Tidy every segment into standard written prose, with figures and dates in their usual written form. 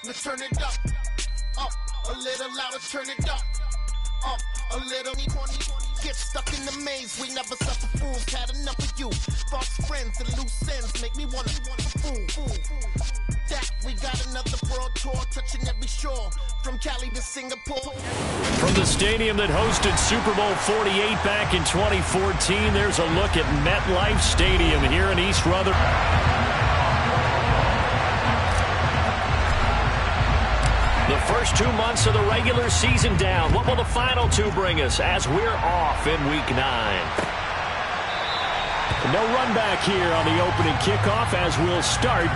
Let's turn it up, a little louder, turn it up, a little. Get stuck in the maze, we never suffer fools. Had enough of you, false friends and loose ends make me wanna fool. That we got another world tour, touching every shore, from Cali to Singapore. From the stadium that hosted Super Bowl 48 back in 2014, there's a look at MetLife Stadium here in East Rutherford. The first 2 months of the regular season down. What will the final two bring us as we're off in Week 9? No run back here on the opening kickoff as we'll start.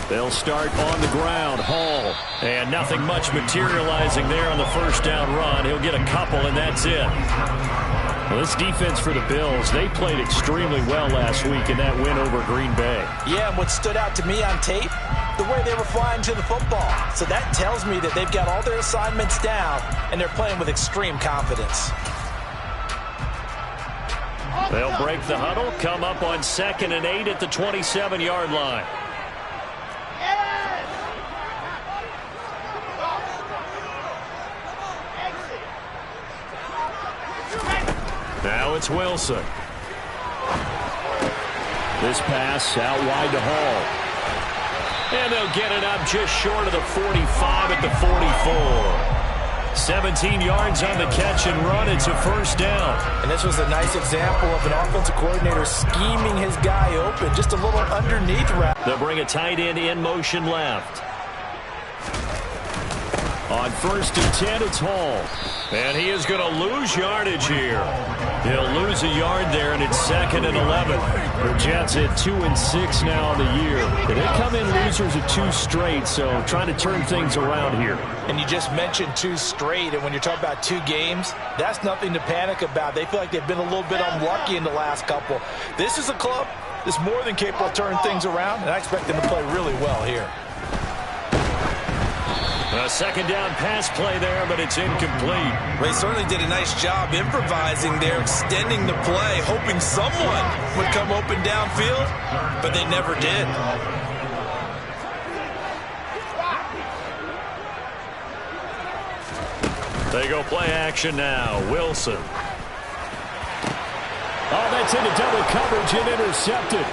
They'll start on the ground. Hall. And nothing much materializing there on the first down run. He'll get a couple, and that's it. Well, this defense for the Bills, they played extremely well last week in that win over Green Bay. Yeah, and what stood out to me on tape, the way they were flying to the football. So that tells me that they've got all their assignments down, and they're playing with extreme confidence. They'll break the huddle, come up on 2nd and 8 at the 27-yard line. Now it's Wilson. This pass out wide to Hall. And they'll get it up just short of the 45 at the 44. 17 yards on the catch and run. It's a first down. And this was a nice example of an offensive coordinator scheming his guy open. Just a little underneath route. They'll bring a tight end in motion left. On 1st and 10, it's Hall. And he is going to lose yardage here. He'll lose a yard there, and it's 2nd and 11. The Jets at 2-6 now on the year. They come in losers of 2 straight, so trying to turn things around here. And you just mentioned 2 straight, and when you're talking about 2 games, that's nothing to panic about. They feel like they've been a little bit unlucky in the last couple. This is a club that's more than capable of turning things around, and I expect them to play really well here. A 2nd down pass play there, but it's incomplete. They certainly did a nice job improvising there, extending the play, hoping someone would come open downfield, but they never did. They go play action now. Wilson. Oh, that's into double coverage and intercepted.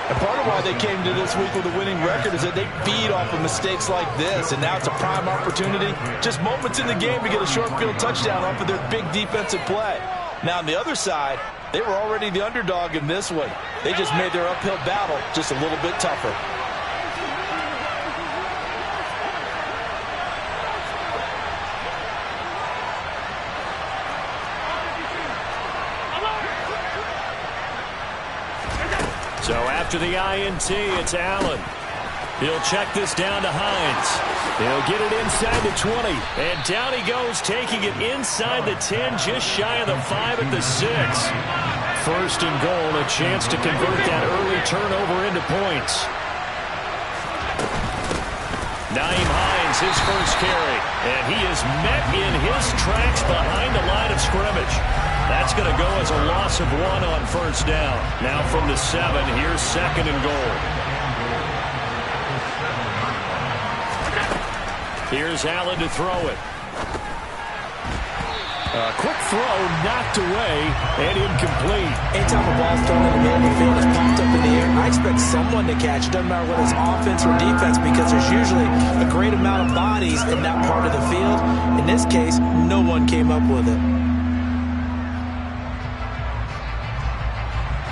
And part of why they came to this week with a winning record is that they feed off of mistakes like this, and now it's a prime opportunity. Just moments in the game to get a short field touchdown off of their big defensive play. Now, on the other side, they were already the underdog in this one. They just made their uphill battle just a little bit tougher. So after the INT, it's Allen. He'll check this down to Hines. He'll get it inside the 20. And down he goes, taking it inside the 10, just shy of the 5 at the 6. 1st and goal, a chance to convert that early turnover into points. Naeem Hines, his first carry. And he is met in his tracks behind the line of scrimmage. That's going to go as a loss of 1 on 1st down. Now from the 7, here's 2nd and goal. Here's Allen to throw it. A quick throw knocked away and incomplete. Anytime a ball's thrown in the middle of the field, it's pumped up in the air, I expect someone to catch it. Doesn't matter whether it's offense or defense, because there's usually a great amount of bodies in that part of the field. In this case, no one came up with it.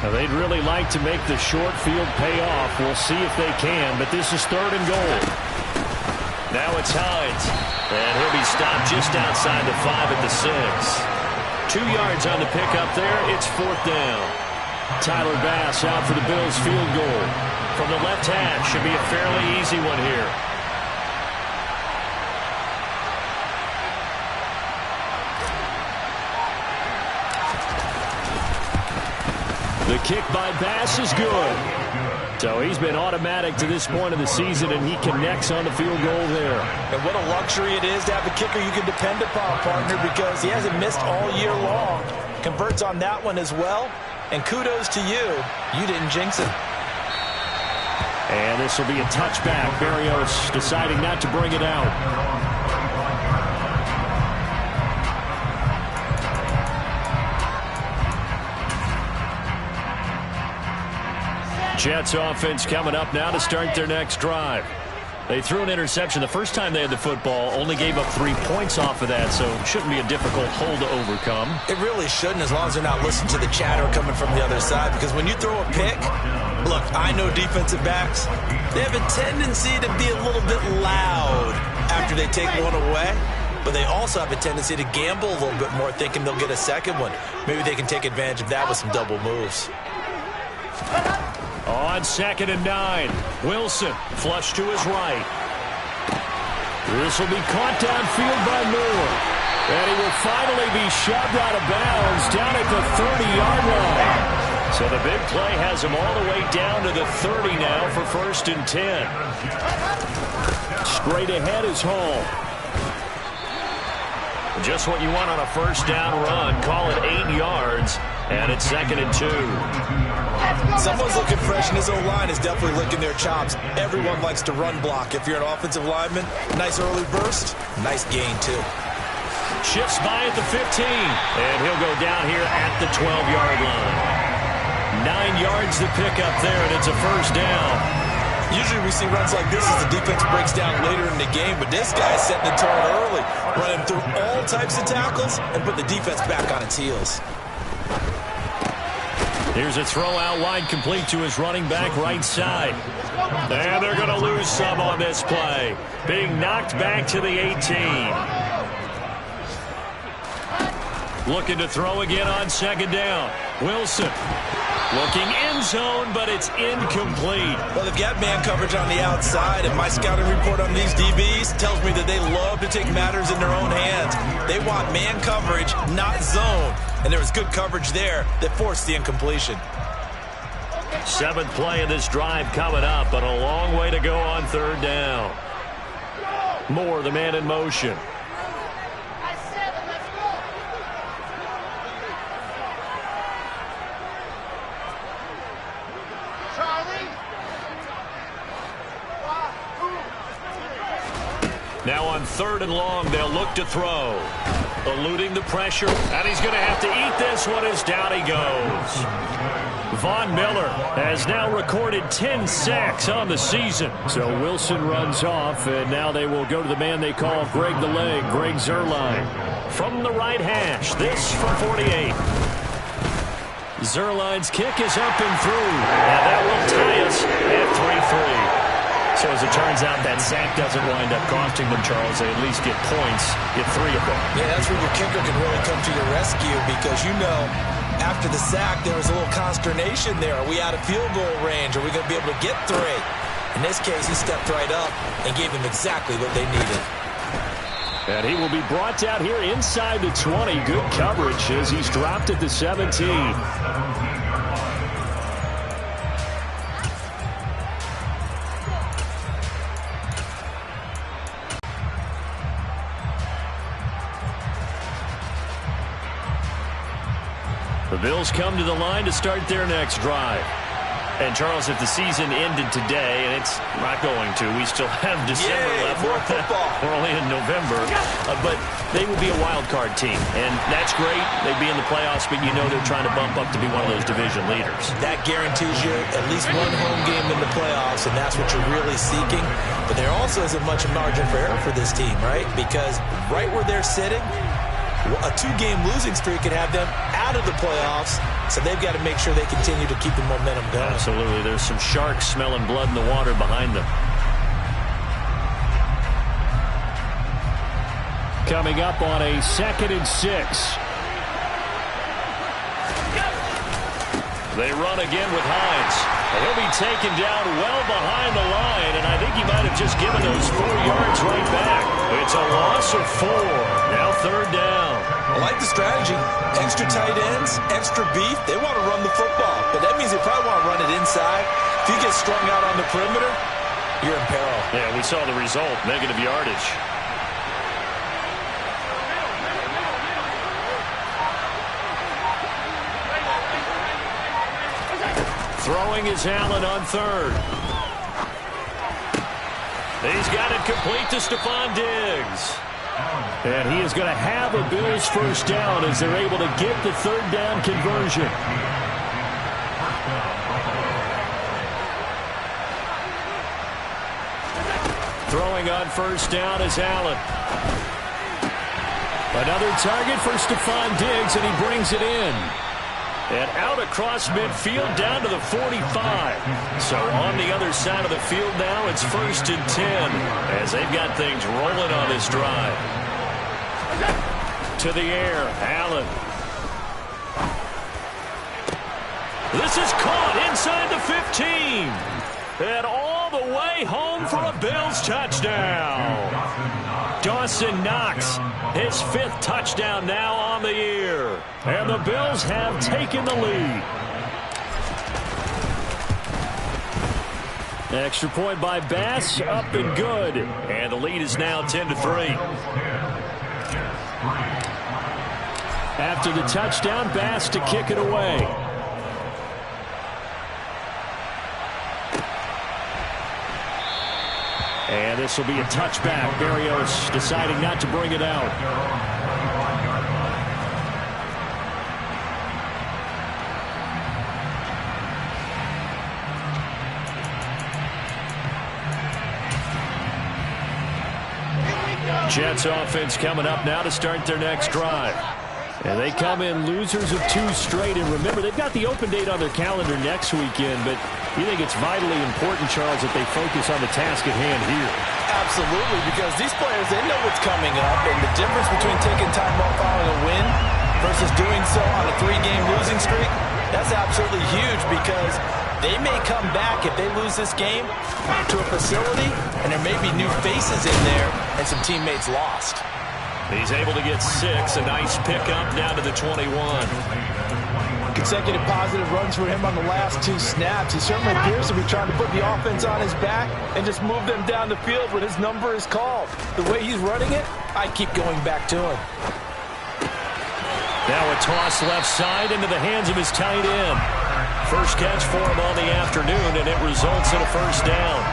Now, they'd really like to make the short field pay off. We'll see if they can, but this is 3rd and goal. Now it's Hines, and he'll be stopped just outside the 5 at the 6. 2 yards on the pickup there. It's 4th down. Tyler Bass out for the Bills field goal. From the left hash, should be a fairly easy one here. The kick by Bass is good. So he's been automatic to this point of the season, and he connects on the field goal there. And what a luxury it is to have a kicker you can depend upon, partner, because he hasn't missed all year long. Converts on that one as well. And kudos to you. You didn't jinx it. And this will be a touchback. Berrios deciding not to bring it out. Jets offense coming up now to start their next drive. They threw an interception the first time they had the football, only gave up 3 points off of that, so it shouldn't be a difficult hole to overcome. It really shouldn't, as long as they're not listening to the chatter coming from the other side, because when you throw a pick, look, I know defensive backs, they have a tendency to be a little bit loud after they take one away, but they also have a tendency to gamble a little bit more, thinking they'll get a second one. Maybe they can take advantage of that with some double moves. On 2nd and 9, Wilson flush to his right. This will be caught downfield by Moore. And he will finally be shoved out of bounds down at the 30-yard line. So the big play has him all the way down to the 30 now for 1st and 10. Straight ahead is Hall. Just what you want on a first down run. Call it 8 yards. And it's 2nd and 2. Someone's looking fresh, and his O-line is definitely licking their chops. Everyone likes to run block. If you're an offensive lineman, nice early burst, nice gain, too. Shifts by at the 15, and he'll go down here at the 12-yard line. 9 yards to pick up there, and it's a first down. Usually we see runs like this as the defense breaks down later in the game, but this guy's setting the tone early, running through all types of tackles and put the defense back on its heels. Here's a throw out wide, complete to his running back right side. And they're going to lose some on this play. Being knocked back to the 18. Looking to throw again on 2nd down. Wilson looking end zone, but it's incomplete. Well, they've got man coverage on the outside, and my scouting report on these DBs tells me that they love to take matters in their own hands. They want man coverage, not zone. And there was good coverage there that forced the incompletion. 7th play of this drive coming up, but a long way to go on 3rd down. Moore, the man in motion. Now on 3rd and long, they'll look to throw. Eluding the pressure, and he's going to have to eat this one as down he goes. Von Miller has now recorded 10 sacks on the season. So Wilson runs off, and now they will go to the man they call Greg the Leg, Greg Zuerlein. From the right hash, this from 48. Zuerlein's kick is up and through, and that will tie us at 3-3. So as it turns out, that sack doesn't wind up costing them, Charles. They at least get points, get 3 of them. Yeah, that's where your kicker can really come to your rescue, because you know after the sack there was a little consternation there. Are we out of field goal range? Are we going to be able to get 3? In this case, he stepped right up and gave them exactly what they needed. And he will be brought down here inside the 20. Good coverage as he's dropped at the 17. The Bills come to the line to start their next drive. And, Charles, if the season ended today, and it's not going to, we still have December left. More football. We're only in November. But they will be a wild card team. And that's great. They'd be in the playoffs, but you know they're trying to bump up to be one of those division leaders. That guarantees you at least one home game in the playoffs, and that's what you're really seeking. But there also isn't much margin for error for this team, right? Because right where they're sitting, a 2-game losing streak could have them out of the playoffs, so they've got to make sure they continue to keep the momentum going. Absolutely. There's some sharks smelling blood in the water behind them. Coming up on a 2nd and 6. They run again with Hines. He'll be taken down well behind the line, and I think he might have just given those 4 yards right back. It's a loss of 4. Now third down. I like the strategy. Extra tight ends, extra beef. They want to run the football, but that means they probably want to run it inside. If you get strung out on the perimeter, you're in peril. Yeah, we saw the result, negative yardage. Throwing is Allen on third. He's got it complete to Stephon Diggs. And he is going to have a Bills first down as they're able to get the third down conversion. Throwing on first down is Allen. Another target for Stephon Diggs, and he brings it in. And out across midfield down to the 45. So on the other side of the field now, it's 1st and 10 as they've got things rolling on this drive. To the air, Allen. This is caught inside the 15. And all the way home for a Bills touchdown. Dawson Knox, his 5th touchdown now on the year. And the Bills have taken the lead. Extra point by Bass, up and good. And the lead is now 10-3. After the touchdown, Bass to kick it away. And this will be a touchback. Berrios deciding not to bring it out. Jets offense coming up now to start their next drive. And they come in losers of 2 straight. And remember, they've got the open date on their calendar next weekend, but you think it's vitally important, Charles, that they focus on the task at hand here? Absolutely, because these players, they know what's coming up, and the difference between taking time off following a win versus doing so on a 3-game losing streak, that's absolutely huge because they may come back if they lose this game to a facility, and there may be new faces in there and some teammates lost. He's able to get 6, a nice pickup down to the 21. Consecutive positive runs for him on the last 2 snaps. He certainly appears to be trying to put the offense on his back and just move them down the field when his number is called. The way he's running it, I keep going back to him. Now a toss left side into the hands of his tight end. First catch for him on the afternoon, and it results in a first down.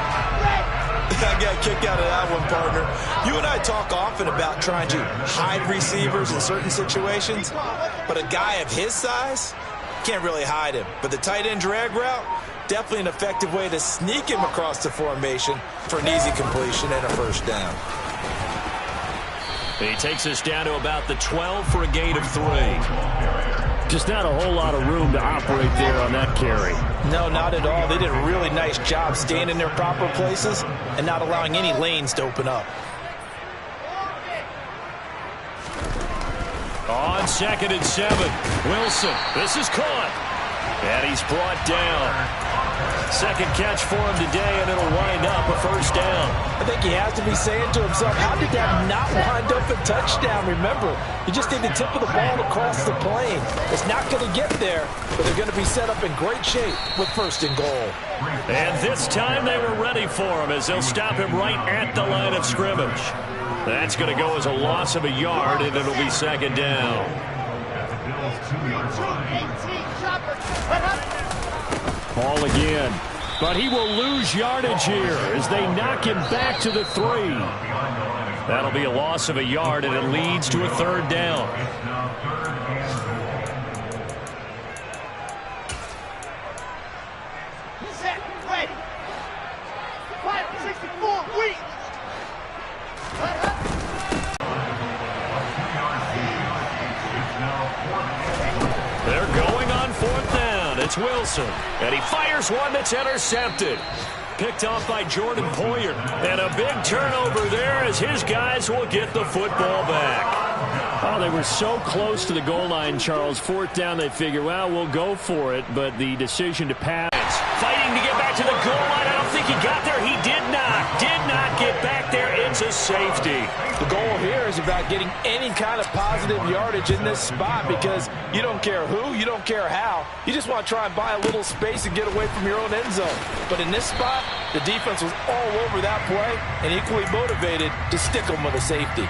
I got a kick out of that one, partner. You and I talk often about trying to hide receivers in certain situations, but a guy of his size can't really hide him. But the tight end drag route, definitely an effective way to sneak him across the formation for an easy completion and a first down. He takes us down to about the 12 for a gain of 3. Just not a whole lot of room to operate there on that carry. No, not at all. They did a really nice job staying in their proper places and not allowing any lanes to open up. On 2nd and 7, Wilson. This is caught. And he's brought down. Second catch for him today, and it'll wind up a first down. I think he has to be saying to himself, how did that not wind up a touchdown? Remember, you just need the tip of the ball across the plane. It's not going to get there, but they're going to be set up in great shape with 1st and goal. And this time they were ready for him as they'll stop him right at the line of scrimmage. That's going to go as a loss of a yard, and it'll be 2nd down. Ball again. But he will lose yardage here as they knock him back to the 3. That'll be a loss of a yard, and it leads to a 3rd down. Set, ready. 564 weeks. They're going on 4th down. It's Wilson, and he fires one that's intercepted. Picked off by Jordan Poyer. And a big turnover there as his guys will get the football back. Oh, they were so close to the goal line, Charles. 4th down, they figure, well, we'll go for it. But the decision to pass. Fighting to get back to the goal line. I don't think he got there. He did not get back there. It's a safety. The goal here is about getting any kind of positive yardage in this spot because you don't care who, you don't care how. You just want to try and buy a little space and get away from your own end zone. But in this spot, the defense was all over that play and equally motivated to stick them with a safety.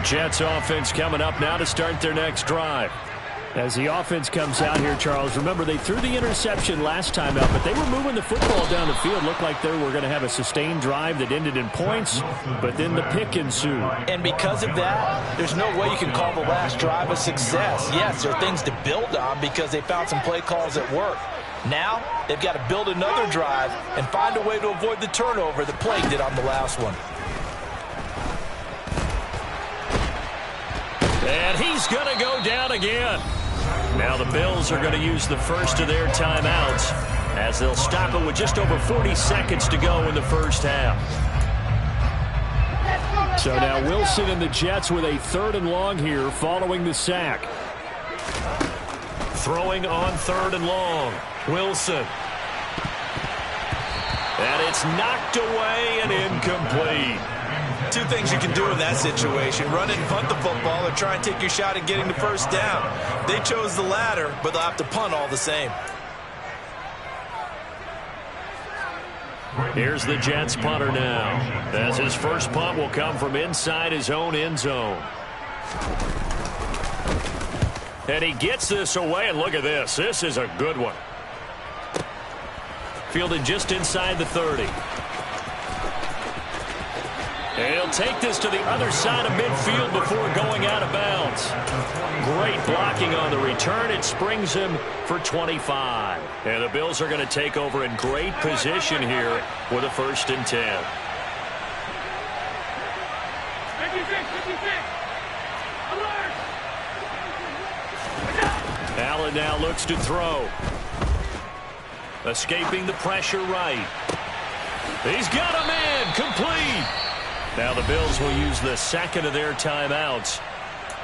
Jets offense coming up now to start their next drive. As the offense comes out here, Charles, remember they threw the interception last time out, but they were moving the football down the field. Looked like they were going to have a sustained drive that ended in points, but then the pick ensued. And because of that, there's no way you can call the last drive a success. Yes, there are things to build on because they found some play calls that work. Now, they've got to build another drive and find a way to avoid the turnover that plagued it on the last one. And he's going to go down again. Now the Bills are going to use the first of their timeouts as they'll stop it with just over 40 seconds to go in the first half. So now Wilson and the Jets with a 3rd and long here following the sack. Throwing on 3rd and long. Wilson. And it's knocked away and incomplete. Two things you can do in that situation: run and punt the football, or try and take your shot at getting the first down. They chose the latter, but they'll have to punt all the same. Here's the Jets punter now, as his first punt will come from inside his own end zone. And he gets this away, and look at this. This is a good one. Fielded just inside the 30. And he'll take this to the other side of midfield before going out of bounds. Great blocking on the return. It springs him for 25. And the Bills are going to take over in great position here with a 1st and 10. Allen now looks to throw. Escaping the pressure right. He's got a man. Complete. Now the Bills will use the 2nd of their timeouts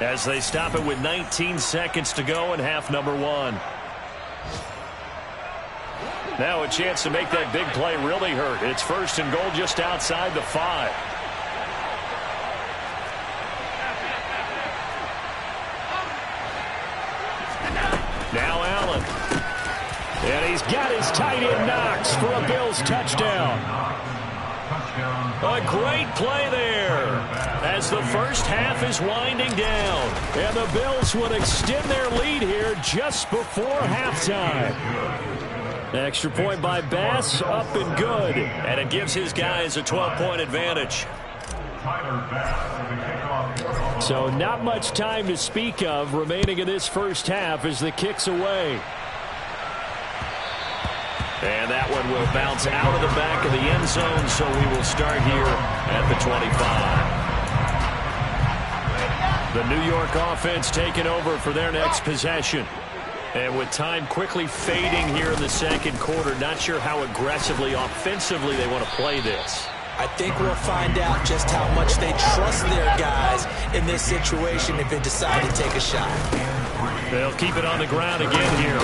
as they stop it with 19 seconds to go in half number 1. Now a chance to make that big play really hurt. It's 1st and goal just outside the 5. Now Allen. And he's got his tight end Knox for a Bills touchdown. A great play there as the first half is winding down. And the Bills would extend their lead here just before halftime. Extra point by Bass, up and good. And it gives his guys a 12-point advantage. So not much time to speak of remaining in this first half as the kick's away. And that one will bounce out of the back of the end zone, so we will start here at the 25. The New York offense taking over for their next possession. And with time quickly fading here in the 2nd quarter, not sure how aggressively, offensively they want to play this. I think we'll find out just how much they trust their guys in this situation if they decide to take a shot. They'll keep it on the ground again here.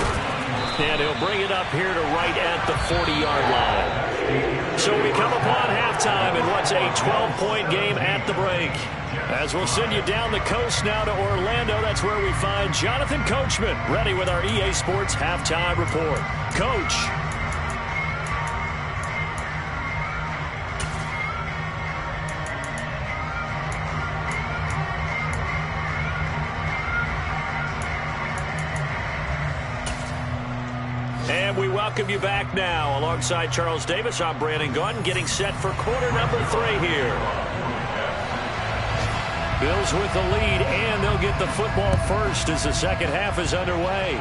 And he'll bring it up here to right at the 40-yard line. So we come upon halftime in what's a 12-point game at the break. As we'll send you down the coast now to Orlando, that's where we find Jonathan Coachman ready with our EA Sports Halftime Report. Coach. And we welcome you back now. Alongside Charles Davis, I'm Brandon Gunn, getting set for quarter number 3 here. Bills with the lead, and they'll get the football first as the second half is underway.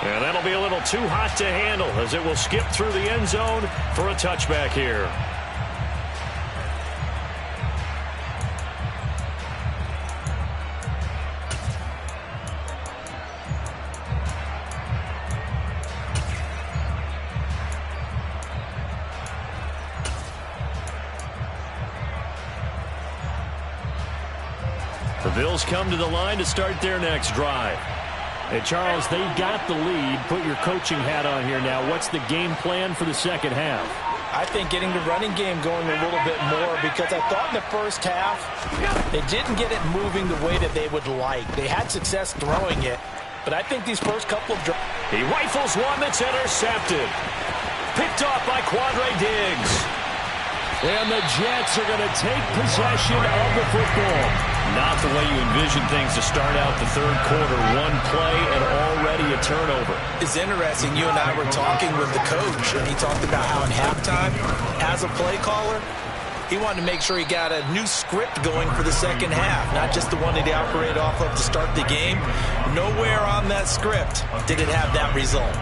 And that'll be a little too hot to handle as it will skip through the end zone for a touchback here. The Bills come to the line to start their next drive. Hey, Charles, they got the lead. Put your coaching hat on here now. What's the game plan for the second half? I think getting the running game going a little bit more, because I thought in the first half they didn't get it moving the way that they would like. They had success throwing it, but I think these first couple of drives... He rifles one that's intercepted. Picked off by Quandre Diggs. And the Jets are going to take possession of the football. Not the way you envision things to start out the third quarter. One play and already a turnover. It's interesting. You and I were talking with the coach, and he talked about how in halftime, as a play caller, he wanted to make sure he got a new script going for the second half, not just the one that he operated off of to start the game. Nowhere on that script did it have that result.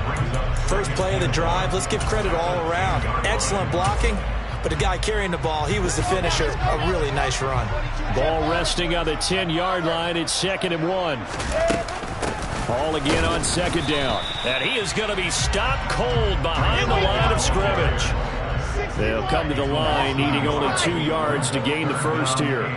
First play of the drive, let's give credit all around. Excellent blocking. But the guy carrying the ball, he was the finisher. A really nice run. Ball resting on the 10-yard line. It's 2nd and 1. Ball again on 2nd down. And he is going to be stopped cold behind the line of scrimmage. They'll come to the line, needing only 2 yards to gain the first here.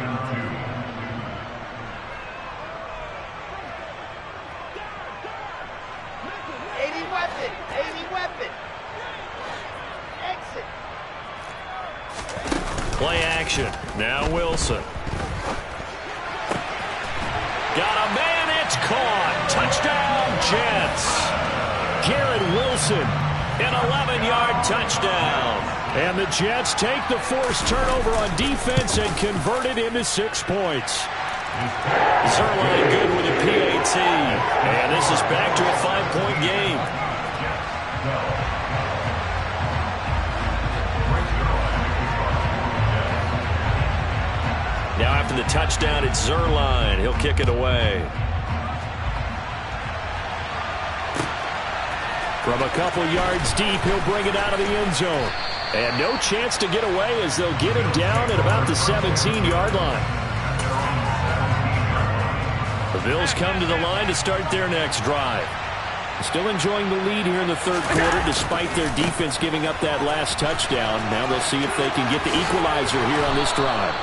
Play action. Now Wilson. Got a man. It's caught. Touchdown, Jets. Garrett Wilson. An 11-yard touchdown. And the Jets take the forced turnover on defense and convert it into 6 points. Zerline good with a PAT. And this is back to a 5-point game. Now after the touchdown, it's Zerline. He'll kick it away. From a couple yards deep, he'll bring it out of the end zone. And no chance to get away as they'll get him down at about the 17-yard line. The Bills come to the line to start their next drive. Still enjoying the lead here in the third quarter despite their defense giving up that last touchdown. Now they'll see if they can get the equalizer here on this drive.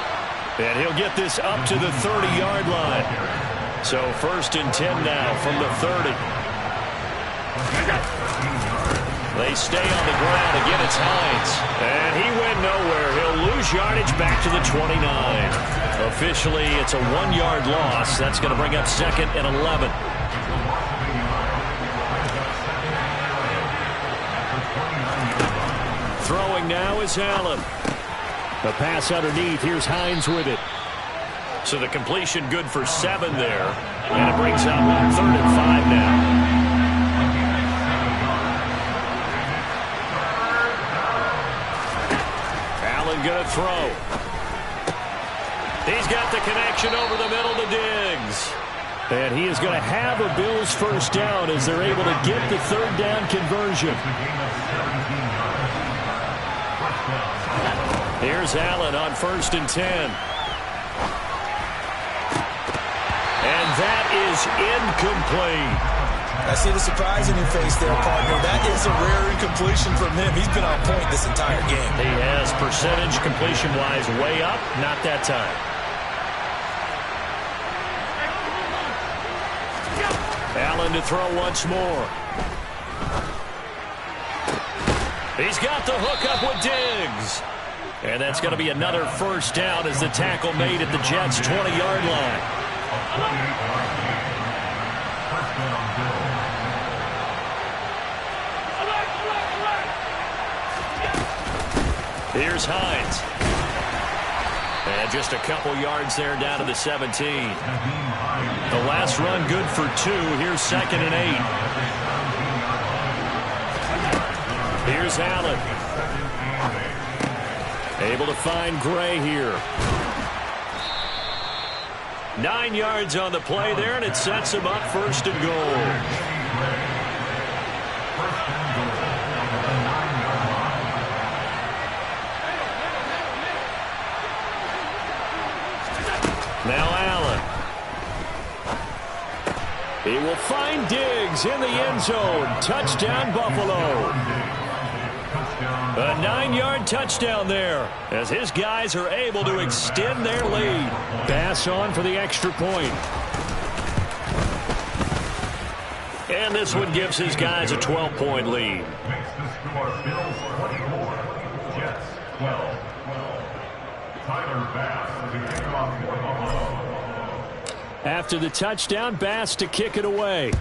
And he'll get this up to the 30-yard line. So 1st and 10 now from the 30. They stay on the ground. Again, it's Hines. And he went nowhere. He'll lose yardage back to the 29. Officially, it's a 1-yard loss. That's going to bring up 2nd and 11. Throwing now is Allen. The pass underneath. Here's Hines with it. So the completion good for 7 there. And it brings up 3rd and 5 now. Allen going to throw. He's got the connection over the middle to Diggs. And he is going to have a Bills first down as they're able to get the 3rd down conversion. Here's Allen on 1st and 10. And that is incomplete. I see the surprise in your face there, partner. That is a rare incompletion from him. He's been on point this entire game. He has percentage completion-wise way up. Not that time. Allen to throw once more. He's got the hookup with Diggs. And that's going to be another first down as the tackle made at the Jets' 20-yard line. Here's Hines. And just a couple yards there down to the 17. The last run good for 2. Here's 2nd and 8. Here's Allen. Able to find Gray here. 9 yards on the play there, and it sets him up 1st and goal. Now Allen. He will find Diggs in the end zone. Touchdown, Buffalo. A 9-yard touchdown there as his guys are able to extend their lead. Bass on for the extra point. And this one gives his guys a 12-point lead. Makes the score Bills 24, Jets 12. Tyler Bass to kick off for Buffalo. After the touchdown, Bass to kick it away.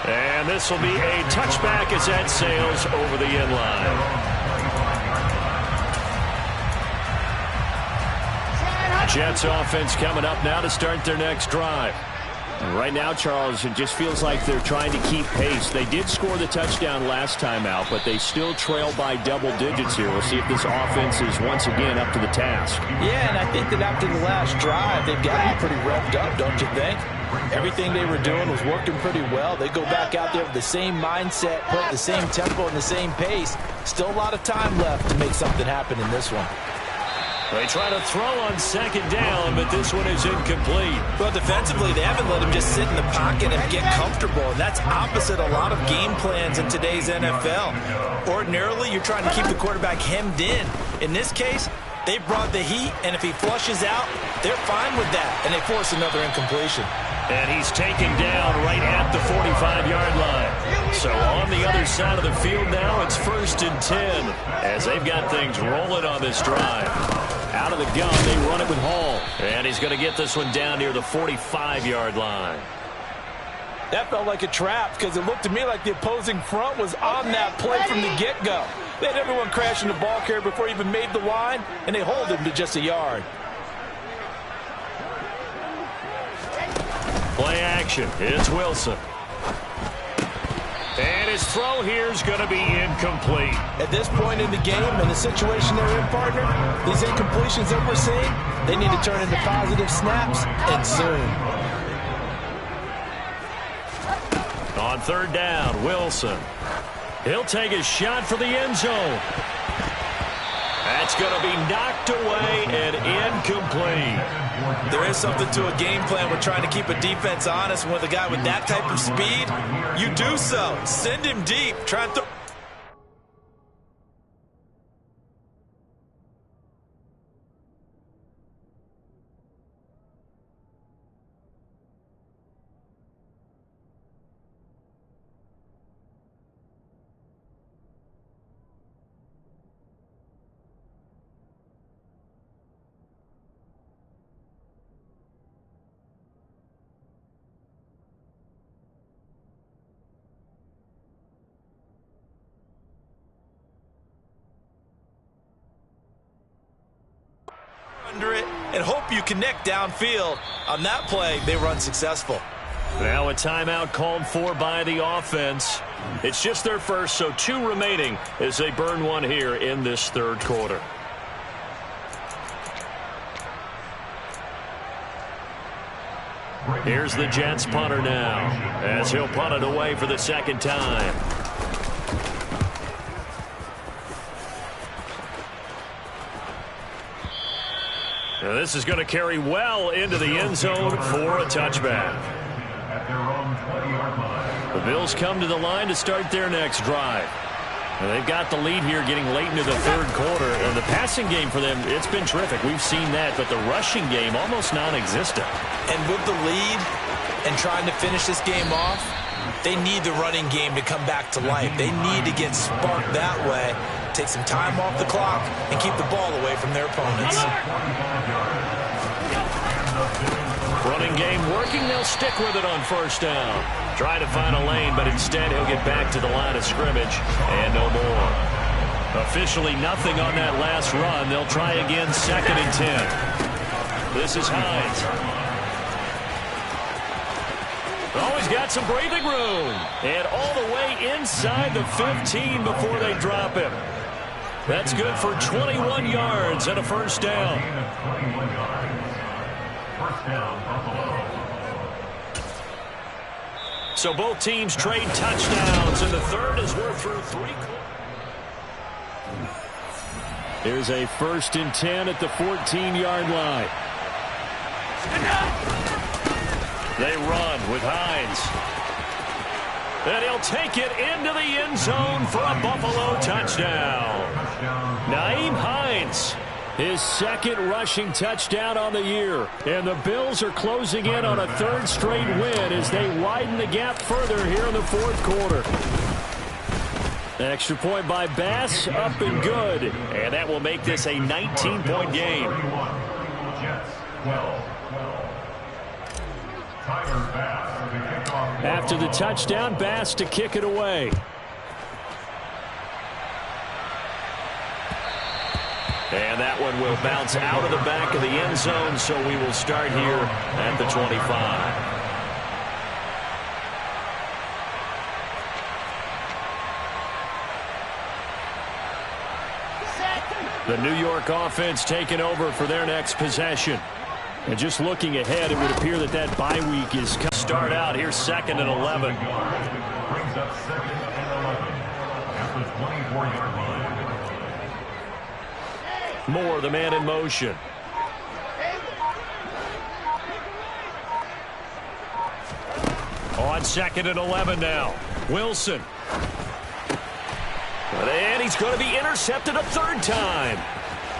And this will be a touchback as that sails over the end line. Jets offense coming up now to start their next drive. Right now, Charles, it just feels like they're trying to keep pace. They did score the touchdown last time out, but they still trail by double digits here. We'll see if this offense is once again up to the task. Yeah, and I think that after the last drive, they've got to be pretty revved up, don't you think? Everything they were doing was working pretty well. They go back out there with the same mindset, put the same tempo and the same pace. Still a lot of time left to make something happen in this one. They try to throw on second down, but this one is incomplete. Well, defensively, they haven't let him just sit in the pocket and get comfortable, and that's opposite a lot of game plans in today's NFL. Ordinarily, you're trying to keep the quarterback hemmed in. In this case, they brought the heat, and if he flushes out, they're fine with that, and they force another incompletion. And he's taken down right at the 45-yard line. So on the other side of the field now, it's 1st and 10 as they've got things rolling on this drive. Out of the gun, they run it with Hall. And he's going to get this one down near the 45-yard line. That felt like a trap because it looked to me like the opposing front was on that play from the get-go. They had everyone crashing the ball carrier before he even made the line, and they hold him to just a yard. Play action. It's Wilson. And his throw here is going to be incomplete. At this point in the game, in the situation they're in, partner, these incompletions that we're seeing, they need to turn into positive snaps, and soon. On 3rd down, Wilson. He'll take a shot for the end zone. That's going to be knocked away and incomplete. There is something to a game plan with trying to keep a defense honest. And with a guy with that type of speed, you do so. Send him deep. Try and throw. Under it and hope you connect downfield. On that play, they run successful. Now a timeout called for by the offense. It's just their first, so 2 remaining as they burn one here in this 3rd quarter. Here's the Jets punter now as he'll punt it away for the 2nd time. Now this is going to carry well into the end zone for a touchback. The Bills come to the line to start their next drive. Now they've got the lead here getting late into the 3rd quarter. And the passing game for them, it's been terrific. We've seen that, but the rushing game almost non-existent. And with the lead and trying to finish this game off, they need the running game to come back to life. They need to get sparked that way, take some time off the clock, and keep the ball away from their opponents. Running game working. They'll stick with it on 1st down. Try to find a lane, but instead he'll get back to the line of scrimmage and no more. Officially nothing on that last run. They'll try again 2nd and 10. This is Hines. Always got some breathing room. And all the way inside the 15 before they drop him. That's good for 21 yards and a 1st down. So both teams trade touchdowns, and the 3rd is we're through 3 quarters. Here's a 1st and 10 at the 14-yard line. They run with Hines. And he'll take it into the end zone for a Buffalo touchdown. Nyheim Hines His second rushing touchdown on the year. And the Bills are closing in on a third straight win as they widen the gap further here in the fourth quarter. Extra point by Bass, up and good. And that will make this a 19-point game. After the touchdown, Bass to kick it away. And that one will bounce out of the back of the end zone, so we will start here at the 25. The New York offense taking over for their next possession. And just looking ahead, it would appear that that bye week is coming. Start out here 2nd and 11. Brings up 2nd and 11 at the 24-yard line. Moore, the man in motion. On 2nd and 11 now. Wilson. And he's going to be intercepted a third time.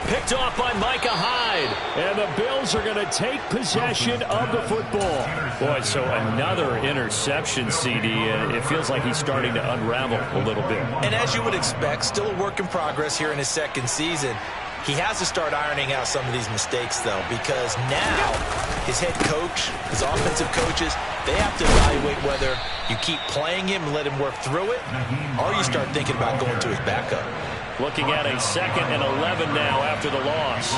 Picked off by Micah Hyde. And the Bills are going to take possession of the football. Boy, so another interception, CD. And it feels like he's starting to unravel a little bit. And as you would expect, still a work in progress here in his second season. He has to start ironing out some of these mistakes, though, because now his head coach, his offensive coaches, they have to evaluate whether you keep playing him and let him work through it, or you start thinking about going to his backup. Looking at a 2nd and 11 now after the loss.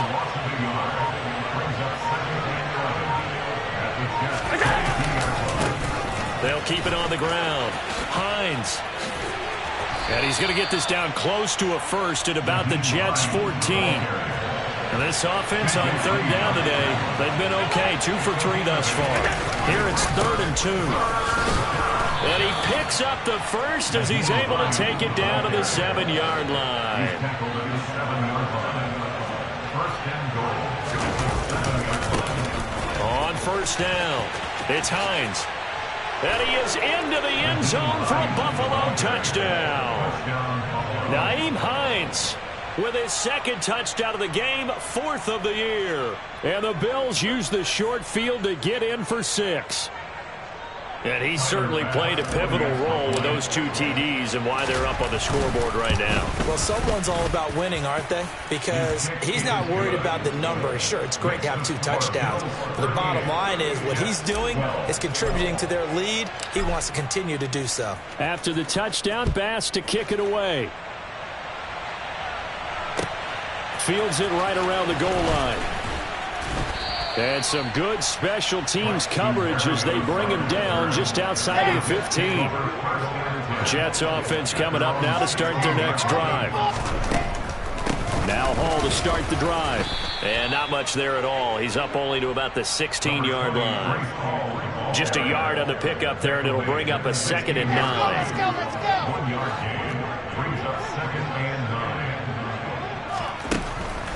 They'll keep it on the ground. Hines. And he's going to get this down close to a first at about the Jets' 14. And this offense on third down today, they've been okay. 2 for 3 thus far. Here it's 3rd and 2. And he picks up the first as he's able to take it down to the 7-yard line. On first down, it's Hines. And he is into the end zone for a Buffalo touchdown. Nyheim Hines with his second touchdown of the game, 4th of the year. And the Bills use the short field to get in for 6. And he certainly played a pivotal role with those 2 TDs and why they're up on the scoreboard right now. Well, someone's all about winning, aren't they? Because he's not worried about the number. Sure, it's great to have 2 touchdowns. But the bottom line is what he's doing is contributing to their lead. He wants to continue to do so. After the touchdown, Bass to kick it away. Fields it right around the goal line. And some good special teams coverage as they bring him down just outside of the 15. Jets offense coming up now to start their next drive. Now Hall to start the drive. And not much there at all. He's up only to about the 16-yard line. Just a yard on the pickup there, and it'll bring up a 2nd and 9. Let's go. 1-yard gain brings up 2nd and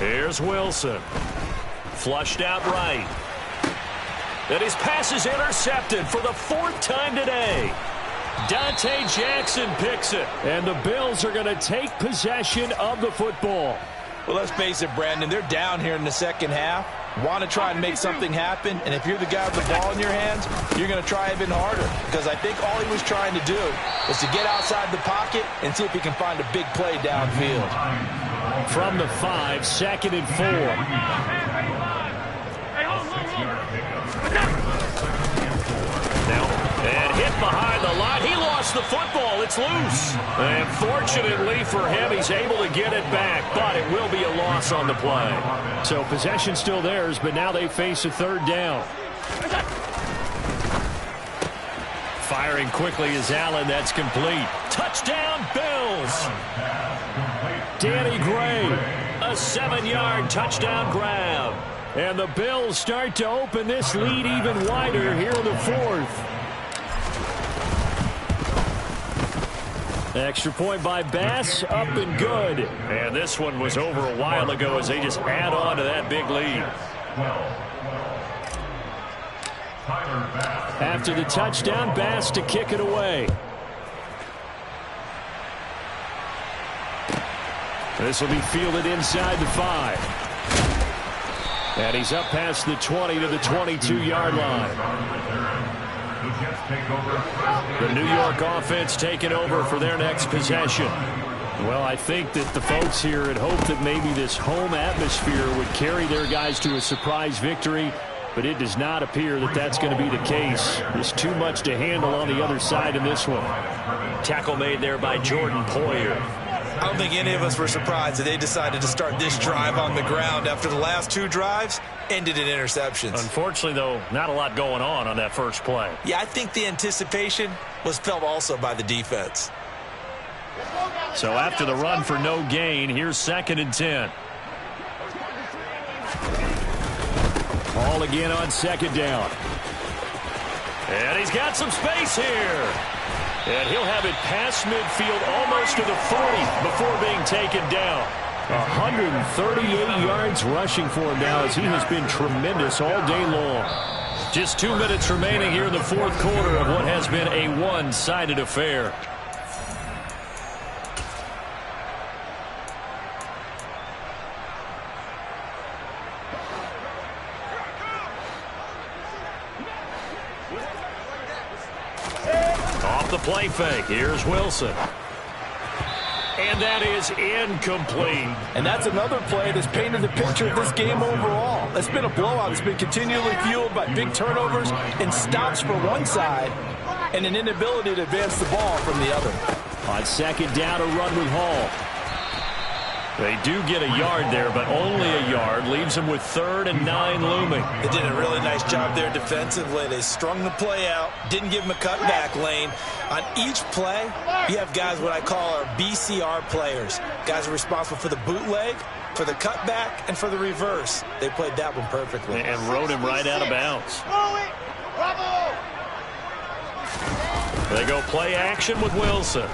9. Here's Wilson. Flushed out right. And his pass is intercepted for the 4th time today. Dante Jackson picks it. And the Bills are going to take possession of the football. Well, let's face it, Brandon, they're down here in the second half. Want to try and make something happen, and if you're the guy with the ball in your hands, you're going to try even harder, because I think all he was trying to do was to get outside the pocket and see if he can find a big play downfield. From the 5, 2nd and 4. Now, and hit behind the line. He lost the football. It's loose. And fortunately for him, he's able to get it back, but it will be a loss on the play. So possession still theirs, but now they face a 3rd down. Firing quickly is Allen. That's complete. Touchdown, Bills. Danny Gray, a 7-yard touchdown grab. And the Bills start to open this lead even wider here in the 4th. Extra point by Bass, up and good. And this one was over a while ago as they just add on to that big lead. After the touchdown, Bass to kick it away. This will be fielded inside the 5. And he's up past the 20 to the 22-yard line. The New York offense taking over for their next possession. Well, I think that the folks here had hoped that maybe this home atmosphere would carry their guys to a surprise victory, but it does not appear that that's going to be the case. There's too much to handle on the other side in this one. Tackle made there by Jordan Poyer. I don't think any of us were surprised that they decided to start this drive on the ground after the last 2 drives ended in interceptions. Unfortunately, though, not a lot going on that first play. Yeah, I think the anticipation was felt also by the defense. So after the run for no gain, here's 2nd and 10. Ball again on 2nd down. And he's got some space here. And he'll have it past midfield almost to the 40 before being taken down. 138 yards rushing for him now as he has been tremendous all day long. Just 2 minutes remaining here in the 4th quarter of what has been a one-sided affair. Off the play fake, here's Wilson. And that is incomplete. And that's another play that's painted the picture of this game overall. It's been a blowout. It's been continually fueled by big turnovers and stops for one side and an inability to advance the ball from the other. On 2nd down, a run with Hall. They do get a yard there, but only a yard. Leaves them with 3rd and 9 looming. They did a really nice job there defensively. They strung the play out, didn't give them a cutback lane. On each play, you have guys what I call our BCR players. Guys are responsible for the bootleg, for the cutback, and for the reverse. They played that one perfectly. And rode him right out of bounds. They go play action with Wilson.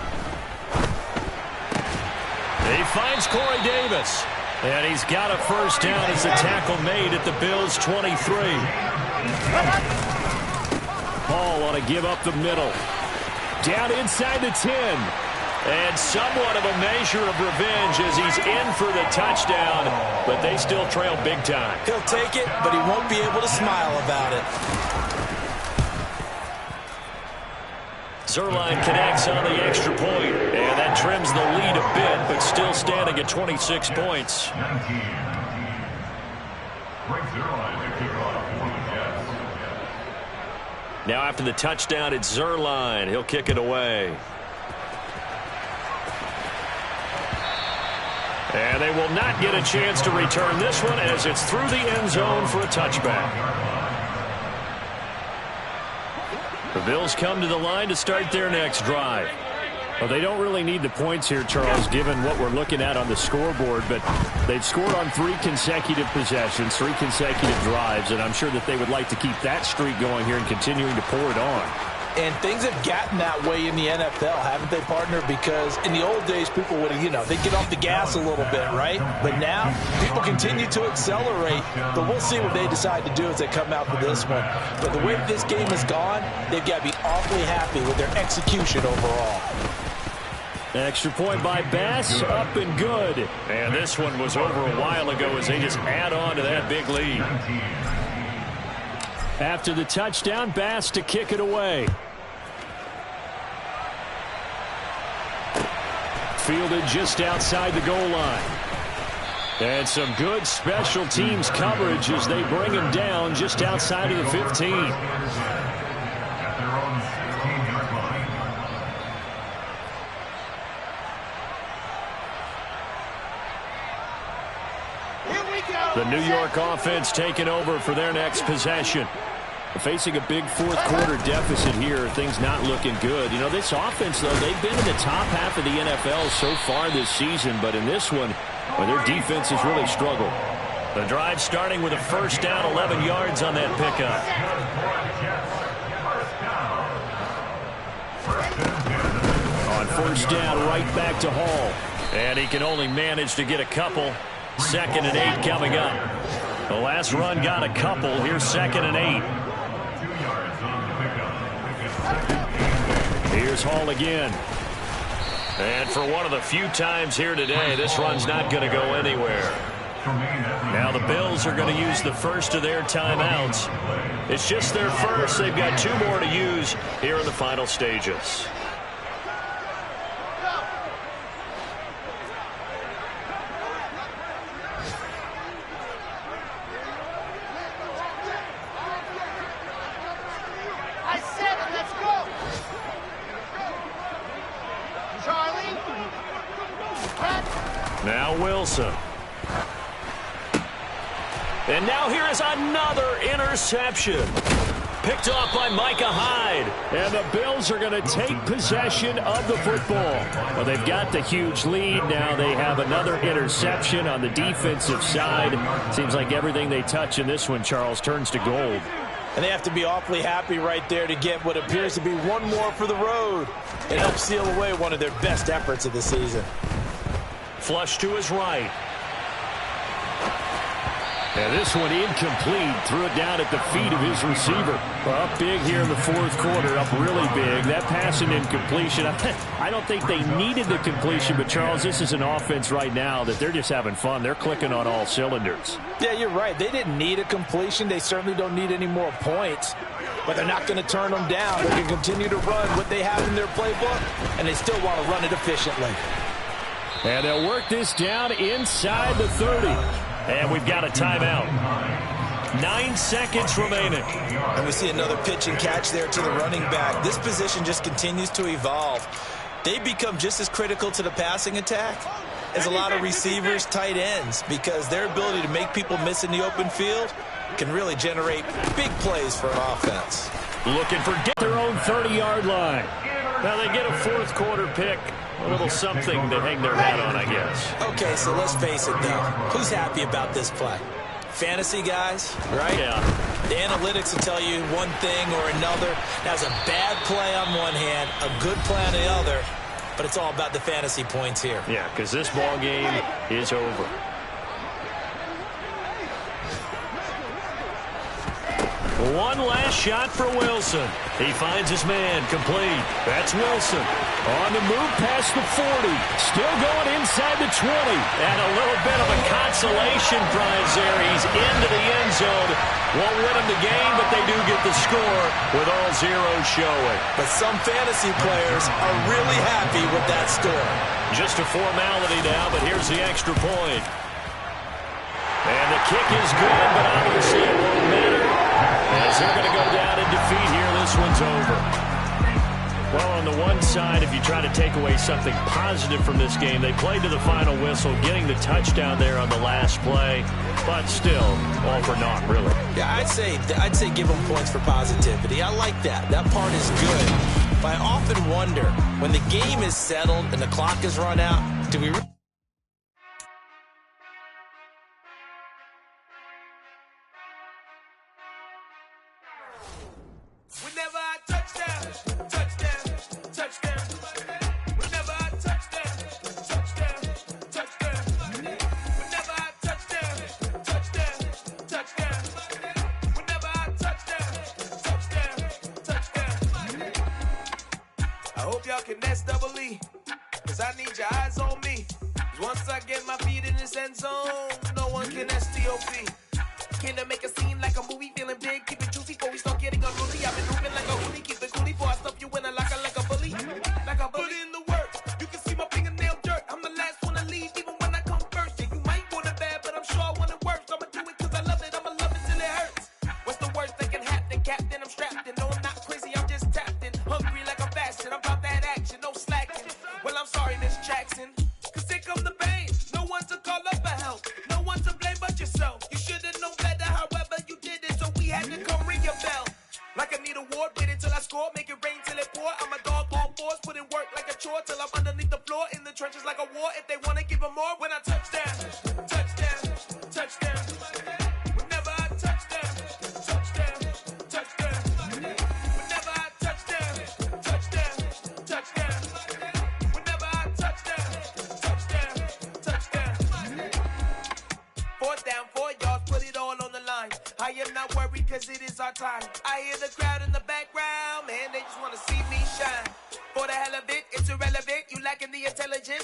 He finds Corey Davis. And he's got a first down as the tackle made at the Bills' 23. Hall ought to give up the middle. Down inside the 10. And somewhat of a measure of revenge as he's in for the touchdown. But they still trail big time. He'll take it, but he won't be able to smile about it. Zuerlein connects on the extra point, and that trims the lead a bit, but still standing at 26 points. Now after the touchdown, it's Zuerlein. He'll kick it away. And they will not get a chance to return this one as it's through the end zone for a touchback. The Bills come to the line to start their next drive. Well, they don't really need the points here, Charles, given what we're looking at on the scoreboard, but they've scored on 3 consecutive possessions, 3 consecutive drives, and I'm sure that they would like to keep that streak going here and continuing to pour it on. And things have gotten that way in the NFL, haven't they, partner? Because in the old days, people would, they'd get off the gas a little bit, right? But now, people continue to accelerate. But we'll see what they decide to do as they come out for this one. But the way this game has gone, they've got to be awfully happy with their execution overall. Extra point by Bass, up and good. And this one was over a while ago as they just add on to that big lead. After the touchdown, Bass to kick it away. Fielded just outside the goal line. And some good special teams coverage as they bring him down just outside of the 15. The New York offense taking over for their next possession. Facing a big 4th quarter deficit here, things not looking good. This offense, though, they've been in the top half of the NFL so far this season, but in this one, their defense has really struggled. The drive starting with a first down, 11 yards on that pickup. On first down, right back to Hall. And he can only manage to get a couple. 2nd and 8 coming up. The last run got a couple. Here's 2nd and 8. Here's Hall again. And for one of the few times here today, this run's not going to go anywhere. Now the Bills are going to use the first of their timeouts. It's just their first. They've got 2 more to use here in the final stages. Now Wilson. And now here is another interception. Picked off by Micah Hyde. And the Bills are going to take possession of the football. Well, they've got the huge lead. Now they have another interception on the defensive side. Seems like everything they touch in this one, Charles, turns to gold. And they have to be awfully happy right there to get what appears to be one more for the road. It helps seal away one of their best efforts of the season. Flush to his right. And this one incomplete. Threw it down at the feet of his receiver. Well, up big here in the fourth quarter. Up really big. That pass and incompletion. I don't think they needed the completion, but Charles, this is an offense right now that they're just having fun. They're clicking on all cylinders. Yeah, you're right. They didn't need a completion. They certainly don't need any more points. But they're not going to turn them down. They can continue to run what they have in their playbook, and they still want to run it efficiently. And they'll work this down inside the 30. And we've got a timeout. 9 seconds remaining. And we see another pitch and catch there to the running back. This position just continues to evolve. They become just as critical to the passing attack as a lot of receivers, tight ends, because their ability to make people miss in the open field can really generate big plays for an offense. Looking for their own 30-yard line. Now they get a fourth quarter pick. A little something to hang their hat on, I guess. Okay, so let's face it, though. Who's happy about this play? Fantasy guys, right? Yeah. The analytics will tell you one thing or another. That's a bad play on one hand, a good play on the other, but it's all about the fantasy points here. Yeah, because this ball game is over. One last shot for Wilson. He finds his man complete. That's Wilson. On the move past the 40. Still going inside the 20. And a little bit of a consolation prize there. He's into the end zone. Won't win him the game, but they do get the score with all zeros showing. But some fantasy players are really happy with that score. Just a formality now, but here's the extra point. And the kick is good, but obviously it won't matter. As they're going to go down in defeat here, this one's over. Well, on the one side, if you try to take away something positive from this game, they played to the final whistle, getting the touchdown there on the last play, but still, all for naught, really. Yeah, I'd say give them points for positivity. I like that. That part is good. But I often wonder, when the game is settled and the clock is run out, do we really...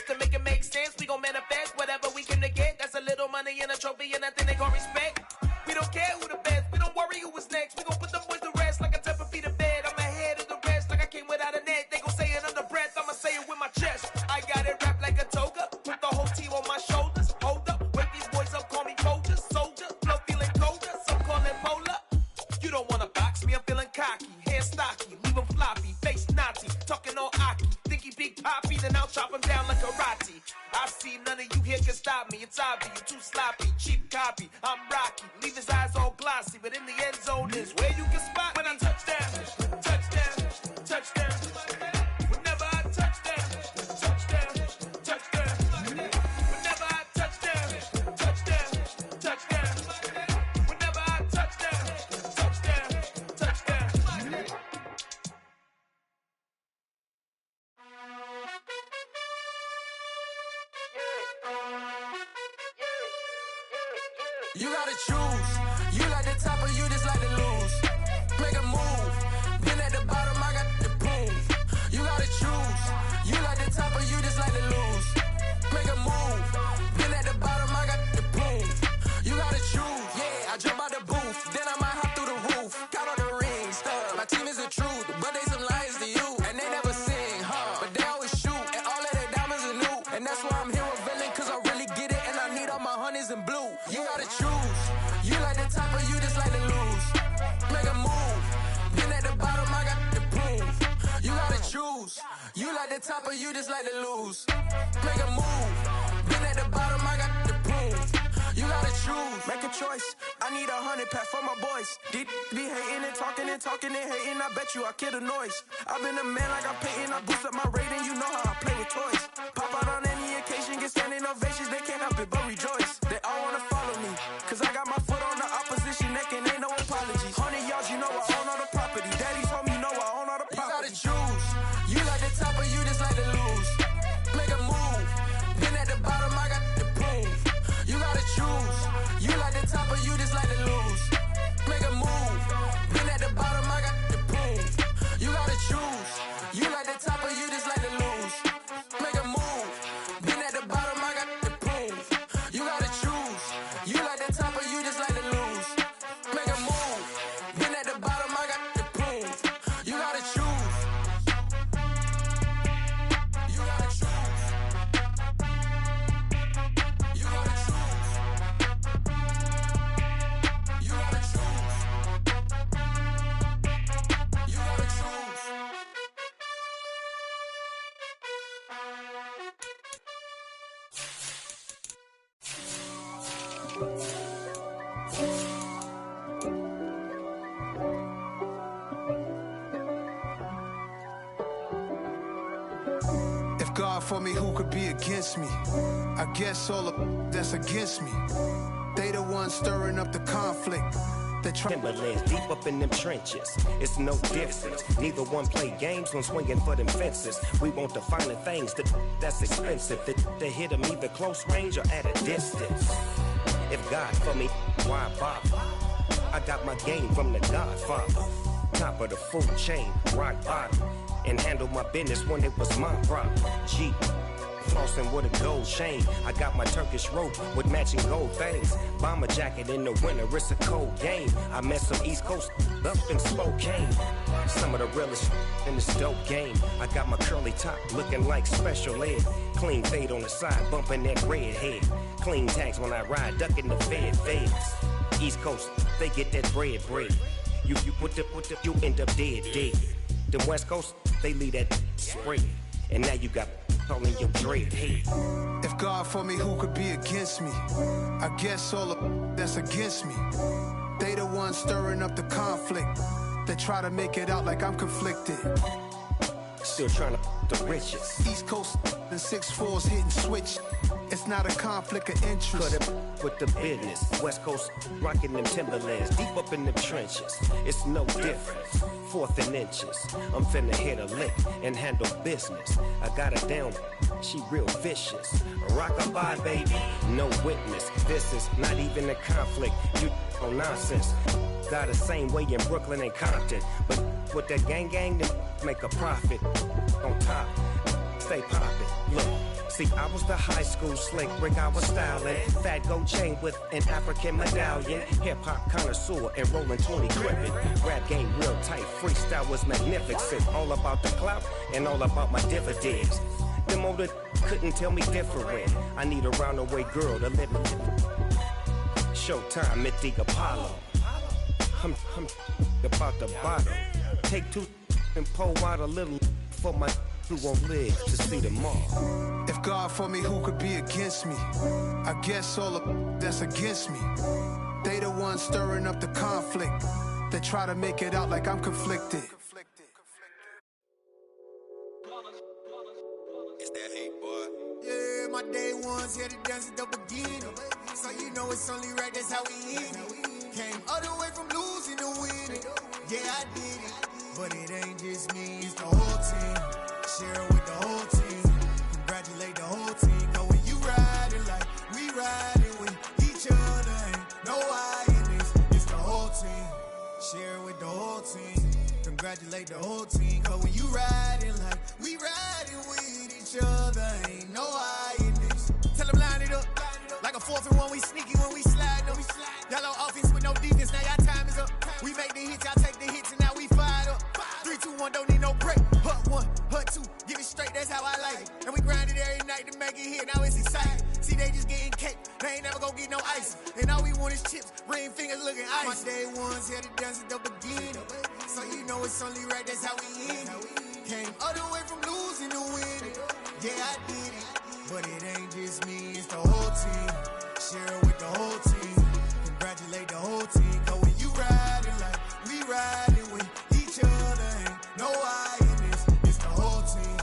To make it make sense, we gon' manifest whatever we came to get. That's a little money money and a trophy and nothing they gon' respect. We don't care who the best, we don't worry who was next. We gon' put them boys to rest like a 10 feet of bed. I'm ahead of the rest like I came without a net. They gon' say it under breath, I'ma say it with my chest. I got it wrapped like a toga, put the whole team on my shoulders. Hold up, wake these boys up, call me Folger, soldier. Flow feeling colder, some call it polar. You don't wanna box me, I'm feeling cocky. Hair stocky, leave him floppy, face naughty. Talking all aki, think he big poppy, then I'll chop him down like karate. I see none of you here can stop me. It's obvious, you too sloppy, cheap copy. I'm Rocky, leave his eyes all glossy, but in the end zone is where you can spot when I touch down, touch down, touch down. Whenever I touch down, touch down, touch down. Whenever I touch down, touch down, touch down. Whenever I touch down, touch down, touch down. You gotta choose. You like the top or you just like to lose. Make a move. Been at the bottom, I got the proof. You gotta choose. You like the top or you just like to lose. Make a move. Been at the bottom, I got the proof. You gotta choose. Yeah, I jump out the booth, then I might hop through the roof. Count all the rings. My team is the truth, but they some liars to you. And they never sing, but they always shoot. And all of their diamonds are new. And that's why I'm here with villain, cause I really get it. And I need all my honeys in blue. You gotta choose. You like the top or you just like to lose. Make a move. Been at the bottom, I got the proof. You gotta choose. You like the top or you just like to lose. Make a move. Been at the bottom, I got the proof. You gotta choose. Make a choice. I need 100 pack for my boys. Be hating and talking and hating. I bet you I kill the noise. I've been a man like I'm Peyton. I boost up my rating. You know how I play with toys. Pop out on any occasion, get standing ovations. They can't help it but rejoice. They all wanna follow me, cause I got my foot on the opposition neck and ain't no apologies. 100 yards, you know I own all the property. Daddy's home, you know I own all the property. You gotta choose. You like the top or you just like to lose. Make a move. Been at the bottom, I got the proof. You gotta choose. You like the top or you just like to lose. Make a move. Been at the bottom, I got the proof. You gotta choose. You like the top or you just like to lose. Make a move. Been at the bottom, I got the proof. You gotta choose. You like the top or you just like to lose. Make a move. Been at the bottom, I got the proof. You gotta choose. You gotta choose. You gotta choose. You gotta choose. You gotta choose. If God for me, who could be against me? I guess all the that's against me. They the ones stirring up the conflict. They try Timberlands deep up in them trenches. It's no difference. Neither one play games when swinging for them fences. We want the finer things that's expensive. That hit them either close range or at a distance. If God for me, why bother? I got my game from the Godfather. Top of the food chain, rock bottom. And handle my business when it was my problem. G. Flossing with a gold chain. I got my Turkish rope with matching gold things. Bomber jacket in the winter, it's a cold game. I met some East Coast up in Spokane. Some of the realest in this dope game. I got my curly top looking like special ed. Clean fade on the side, bumping that red head. Clean tags when I ride, ducking the feds. East Coast, they get that bread. You put the, you end up dead. The West Coast, they leave that spread. And now you got all in your dread head. If God for me, who could be against me? I guess all the that's against me. They the ones stirring up the conflict. They try to make it out like I'm conflicted. Still trying to the riches. East Coast and 6'4's hitting switch. It's not a conflict of interest. Cut it with the business. West Coast rocking them Timberlands deep up in the trenches. It's no difference. 4th and inches. I'm finna hit a lick and handle business. I got her down, she real vicious. Rock-a-bye, baby, no witness. This is not even a conflict. You on nonsense. Got the same way in Brooklyn and Compton. But with that gang, then make a profit on top. Stay poppin'. Look. See, I was the high school slick brick, I was styling. Fat gold chain with an African medallion. Hip-hop connoisseur and rolling 20 gripping. Rap game real tight, freestyle was magnificent. All about the clout and all about my dividends. Them older couldn't tell me different. I need a roundaway girl to live in. Showtime at the Apollo. I'm about the bottle. Take two and pour out a little for my who won't live to see tomorrow. If God for me, who could be against me? I guess all the that's against me. They the ones stirring up the conflict. They try to make it out like I'm conflicted. It's that hate, boy. Yeah, my day ones here to dance at the beginning. So you know it's only right, that's how we end it. Came all the way from losing to winning. Yeah, I did it. But it ain't just me, it's the whole team. Share it with the whole team. Congratulate the whole team. Cause when you riding like we riding with each other, ain't no I in this. It's the whole team. Share it with the whole team. Congratulate the whole team. Cause when you riding like we riding with each other, ain't no I in this. Tell them line it up. Like a 4th and 1, we sneaky when we slide them. Yellow offense with no defense, now y'all time is up. We make the hits, y'all take the hits, and now we fired up. 3, 2, 1, don't need no break. Hut 1, hut 2, give it straight, that's how I like it. And we grind it every night to make it hit, now it's exciting. See, they just getting cake, they ain't never gonna get no ice. And all we want is chips, ring fingers looking ice. My day ones here to dance at the beginning. So you know it's only right, that's how we end it. Came all the way from losing to winning. Yeah, I did it. But it ain't just me, it's the whole team. Share it with the whole team. Congratulate the whole team. Cause when you riding like we riding with each other, ain't no I in this. It's the whole team.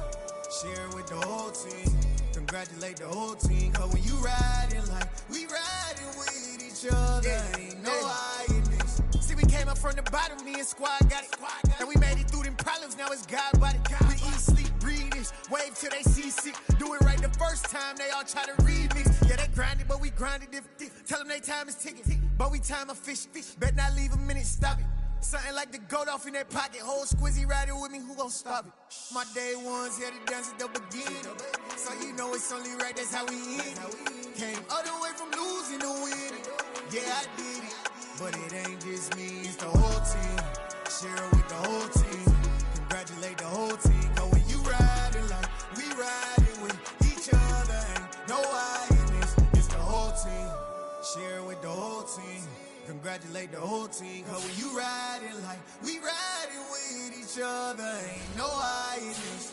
Share it with the whole team. Congratulate the whole team. Cause when you riding like we riding with each other, ain't no I in this. See, we came up from the bottom, me and squad got it. And we made it through them problems, now it's God body. We eat, sleep, breathe this, wave till they see sick. Do it right the first time, they all try to remix. Yeah, they grinded, but we grinded different. Tell them they time is ticking, but we time a fish. Bet not leave a minute, stop it. Something like the goat off in that pocket. Whole squizzy riding with me, who gon' stop it? My day ones here to dance at the beginning. So you know it's only right, that's how we end it. Came all the way from losing to winning. Yeah, I did it. But it ain't just me, it's the whole team. Share it with the whole team. Congratulate the whole team. Cause when you riding like we riding with each other, ain't no I in this. It's the whole team. Share it with the whole team. Congratulate the whole team. Cause when you riding like we riding with each other, ain't no I in this.